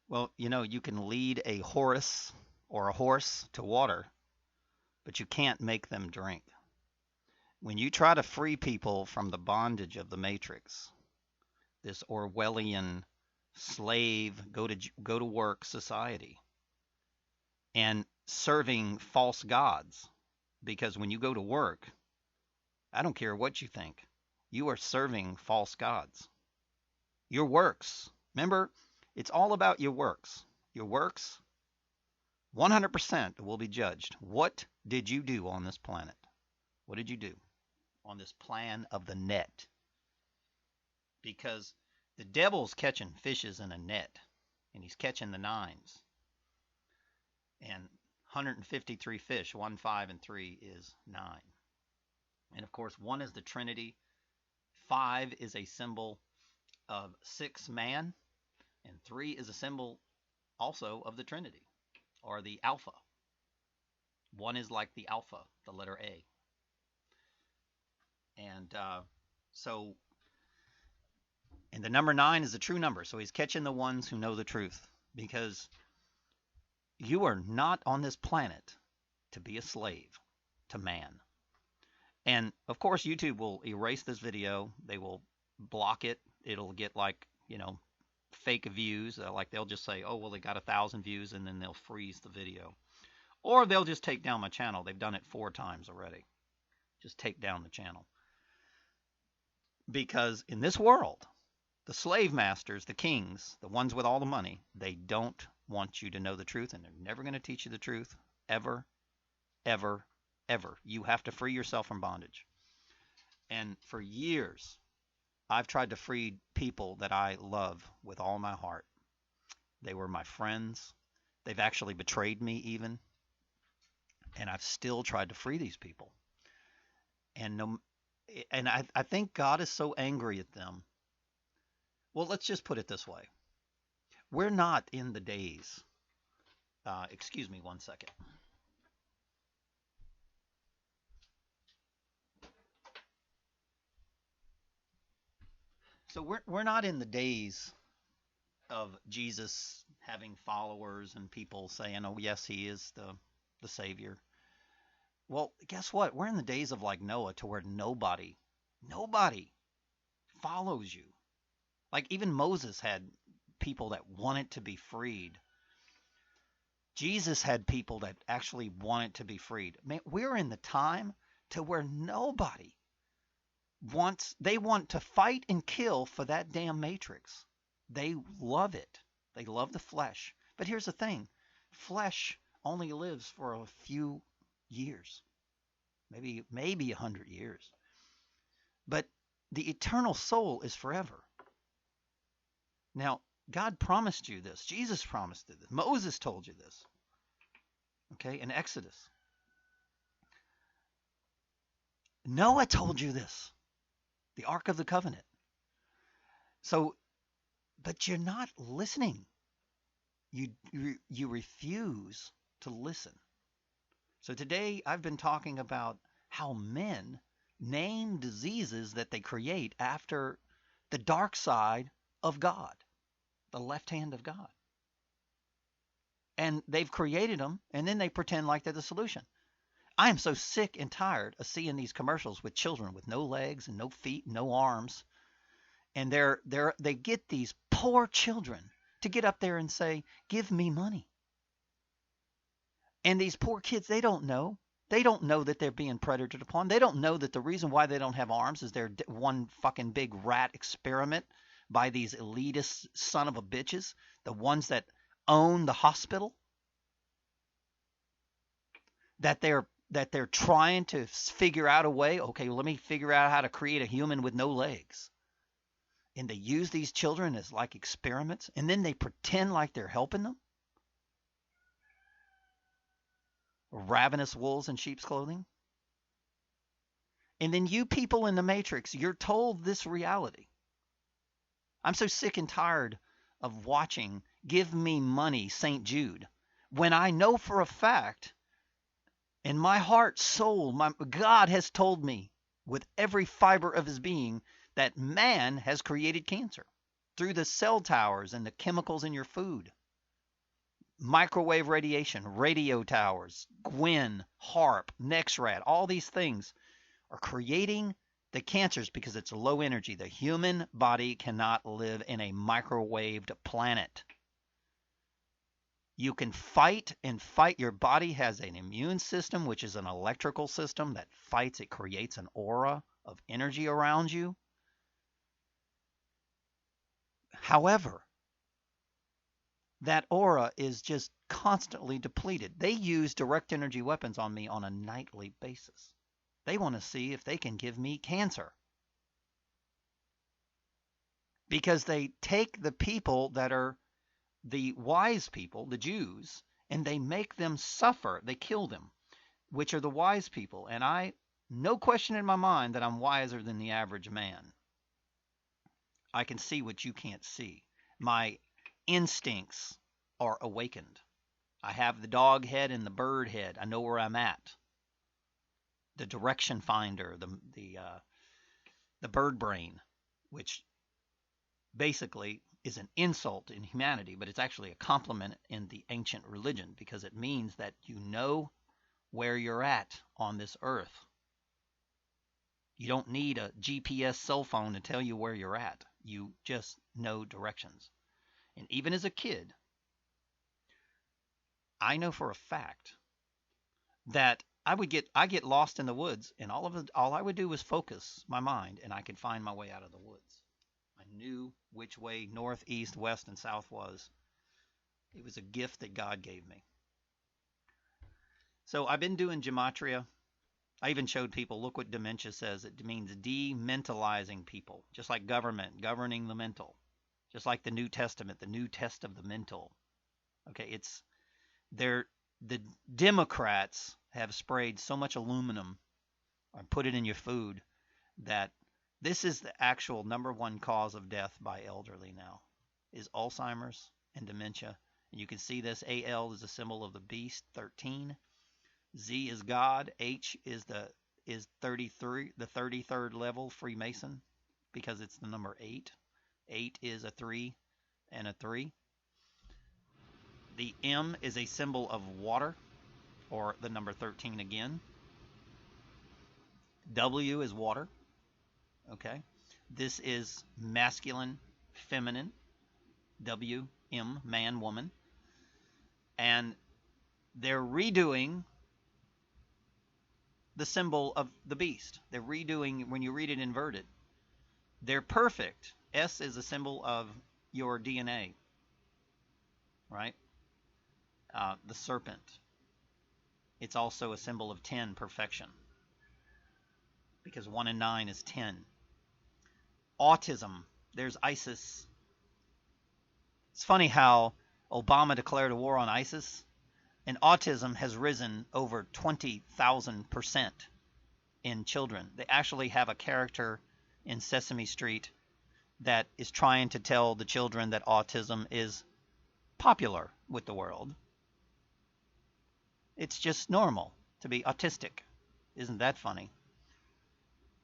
Well, you can lead a horse or a horse to water, but you can't make them drink. When you try to free people from the bondage of the matrix, this Orwellian slave go to work society and serving false gods, because when you go to work, I don't care what you think, you are serving false gods. Your works, remember, it's all about your works. Your works 100% will be judged. What did you do on this planet? What did you do on this plan of the net? Because the devil's catching fishes in a net, and he's catching the nines. And 153 fish, 1, 5, and 3 is 9. And of course, 1 is the Trinity, 5 is a symbol of 6 man, and 3 is a symbol also of the Trinity, or the Alpha. 1 is like the Alpha, the letter A. And so, and the number 9 is the true number. So he's catching the ones who know the truth, because you are not on this planet to be a slave to man. And of course, YouTube will erase this video. They will block it. It'll get like, fake views. Like they'll just say, oh, well, they got 1,000 views, and then they'll freeze the video. Or they'll just take down my channel. They've done it 4 times already. Just take down the channel. Because in this world, the slave masters, the kings, the ones with all the money, they don't want you to know the truth, and they're never going to teach you the truth, ever, ever, ever. You have to free yourself from bondage. And for years, I've tried to free people that I love with all my heart. They were my friends. They've actually betrayed me even. And I've still tried to free these people. And I think God is so angry at them. Well, let's just put it this way. We're not in the days. Excuse me 1 second. So we're not in the days of Jesus having followers and people saying, "Oh, yes, he is the Savior." Well, guess what? We're in the days of like Noah, to where nobody follows you. Like even Moses had people that wanted to be freed. Jesus had people that actually wanted to be freed. Man, we're in the time to where nobody they want to fight and kill for that damn matrix. They love it. They love the flesh. But here's the thing. Flesh only lives for a few years. Maybe 100 years. But the eternal soul is forever. Now, God promised you this. Jesus promised you this. Moses told you this. Okay, in Exodus. Noah told you this. The Ark of the Covenant. So, but you're not listening. You refuse to listen. So today I've been talking about how men name diseases that they create after the dark side of God, the left hand of God. And they've created them, and then they pretend like they're the solution. I am so sick and tired of seeing these commercials with children with no legs and no feet, and no arms. And they get these poor children to get up there and say, "Give me money." And these poor kids, they don't know. They don't know that they're being predated upon. They don't know that the reason why they don't have arms is they're one fucking big rat experiment by these elitist son of a bitches, the ones that own the hospital, that they're trying to figure out a way. Okay, well, let me figure out how to create a human with no legs. And they use these children as like experiments, and then they pretend like they're helping them. Ravenous wolves in sheep's clothing. And then you people in the Matrix, you're told this reality. I'm so sick and tired of watching "Give Me Money, St. Jude," when I know for a fact, in my heart, soul, God has told me with every fiber of his being that man has created cancer through the cell towers and the chemicals in your food. microwave radiation, radio towers, Gwyn, HARP, NexRad, all these things are creating the cancers because it's low energy. The human body cannot live in a microwaved planet. You can fight and fight. Your body has an immune system, which is an electrical system that fights. It creates an aura of energy around you. However, that aura is just constantly depleted. They use direct energy weapons on me on a nightly basis. They want to see if they can give me cancer. Because they take the people that are the wise people, the Jews, and they make them suffer. They kill them, which are the wise people. And no question in my mind that I'm wiser than the average man. I can see what you can't see. My instincts are awakened. I have the dog head and the bird head. I know where I'm at. The direction finder, the bird brain, which basically is an insult in humanity, but it's actually a compliment in the ancient religion because it means that you know where you're at on this earth. You don't need a GPS cell phone to tell you where you're at. You just know directions. And even as a kid, I know for a fact that I get lost in the woods, and all I would do was focus my mind, and I could find my way out of the woods. I knew which way north, east, west, and south was. It was a gift that God gave me. So I've been doing gematria. I even showed people, look what dementia says. It means dementalizing people, just like government, governing the mental, just like the New Testament, the new test of the mental. Okay, the Democrats have sprayed so much aluminum or put it in your food that this is the actual #1 cause of death by elderly now, is Alzheimer's and dementia. And you can see this. AL is a symbol of the beast, 13. Z is God. H is 33, the 33rd level Freemason, because it's the number 8. 8 is a 3 and a 3. The M is a symbol of water, or the number 13 again. W is water. Okay. This is masculine, feminine. W, M, man, woman. And they're redoing the symbol of the beast. They're redoing, when you read it inverted, they're perfect. S is a symbol of your DNA, right? The serpent. It's also a symbol of 10, perfection, because 1 and 9 is 10. Autism. There's ISIS. It's funny how Obama declared a war on ISIS, and autism has risen over 20,000% in children. They actually have a character in Sesame Street that is trying to tell the children that autism is popular with the world. It's just normal to be autistic. Isn't that funny?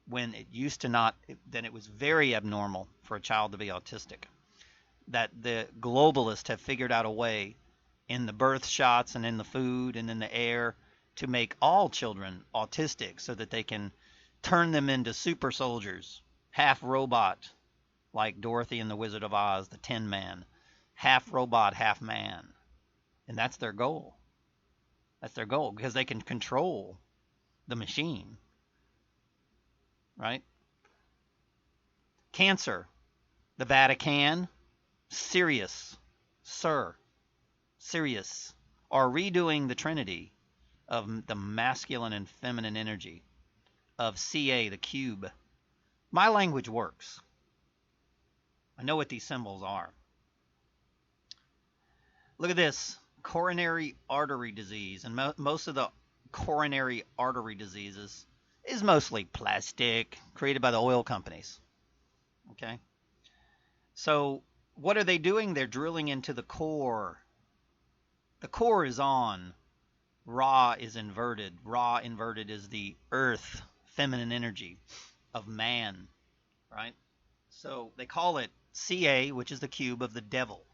When it used to not, then it was very abnormal for a child to be autistic. That the globalists have figured out a way in the birth shots and in the food and in the air to make all children autistic so that they can turn them into super soldiers, half robot, like Dorothy and the Wizard of Oz, the Tin Man, half robot, half man. And that's their goal. That's their goal, because they can control the machine, right? Cancer, the Vatican, Sirius, Sirius, are redoing the trinity of the masculine and feminine energy of Ca, the cube. My language works. I know what these symbols are. Look at this. Coronary artery disease. And most of the coronary artery diseases is mostly plastic, created by the oil companies. Okay? So what are they doing? They're drilling into the core. The core is on. Ra is inverted. Ra inverted is the earth, feminine energy of man, right? So they call it Ca, which is the cube of the devil.